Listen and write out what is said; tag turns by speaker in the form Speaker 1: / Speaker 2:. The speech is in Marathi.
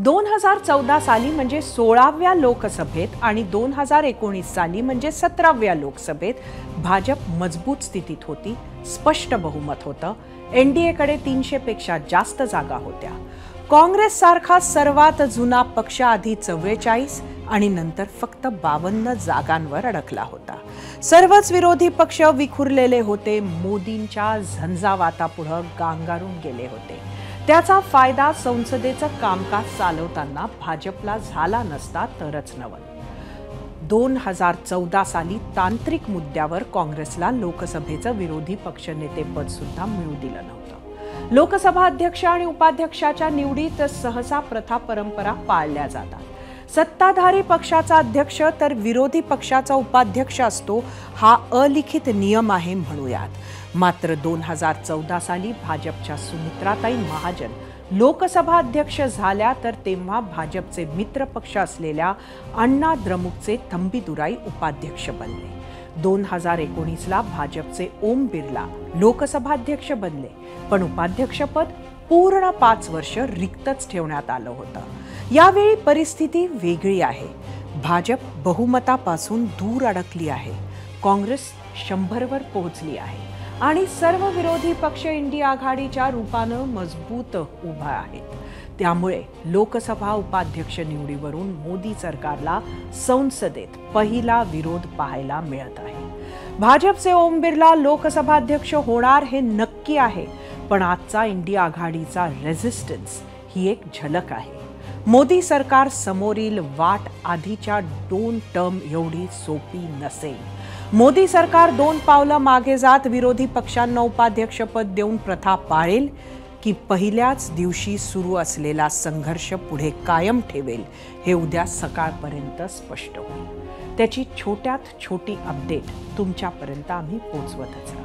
Speaker 1: 2014 साली म्हणजे 16व्या लोकसभेत आणि 2019 साली म्हणजे 17व्या लोकसभेत भाजप मजबूत स्थितीत होती, स्पष्ट बहुमत होतं, एनडीएकडे 300 पेक्षा जास्त जागा होत्या. काँग्रेस सारखा सर्वात जुना पक्ष आधी 44 आणि नंतर फक्त 52 जागांवर अडकला होता. सर्वच विरोधी पक्ष विखुरलेले होते, मोदींच्या झंझावातापुढे गांगारून गेले होते. त्याचा फायदा संसदेचं कामकाज चालवताना भाजपला झाला नसता तरच नवल. 2014 साली तांत्रिक मुद्द्यावर काँग्रेसला लोकसभेचं विरोधी पक्षनेतेपद सुद्धा मिळू दिलं नव्हतं. लोकसभा अध्यक्ष आणि उपाध्यक्षाच्या निवडीत सहसा प्रथा परंपरा पाळल्या जातात. सत्ताधारी पक्षाचा अध्यक्ष तर विरोधी पक्षाचा उपाध्यक्ष असतो, हा अलिखित नियम आहे म्हणूयात. मात्र 2014 साली भाजपच्या सुमित्राताई महाजन लोकसभा अध्यक्ष झाल्या, तर तेव्हा भाजपचे मित्र पक्ष असलेल्या अण्णा द्रमुकचे थंबीदुराई उपाध्यक्ष बनले. 2019ला भाजपचे ओम बिर्ला लोकसभाध्यक्ष बनले, पण उपाध्यक्षपद पूर्ण 5 वर्ष रिक्तच ठेवण्यात आलं होतं. यावेळी परिस्थिती वेगळी आहे. भाजप बहुमतापासून दूर अडकली आहे, काँग्रेस 100वर पोहोचली आहे आणि सर्व विरोधी पक्ष इंडिया आघाडीच्या रूपानं मजबूत उभा आहेत. त्यामुळे लोकसभा उपाध्यक्ष निवडीवरून मोदी सरकारला संसदेत पहिला विरोध पाहायला मिळत आहे. भाजपचे ओम बिर्ला लोकसभा अध्यक्ष होणार हे नक्की आहे, पण आजचा इंडिया आघाडीचा रेझिस्टन्स ही एक झलक आहे. मोदी सरकार समोरील वाट आधीच्या 2 टर्म एवढी सोपी नसेल. मोदी सरकार 2 पावलं मागे जात विरोधी पक्षांना उपाध्यक्षपद देऊन प्रथा पाळेल, की पहिल्याच दिवशी सुरू असलेला संघर्ष पुढे कायम ठेवेल, हे उद्या सकाळपर्यंत स्पष्ट होईल. त्याची छोट्यात छोटी अपडेट तुमच्यापर्यंत आम्ही पोहोचवतच राहू.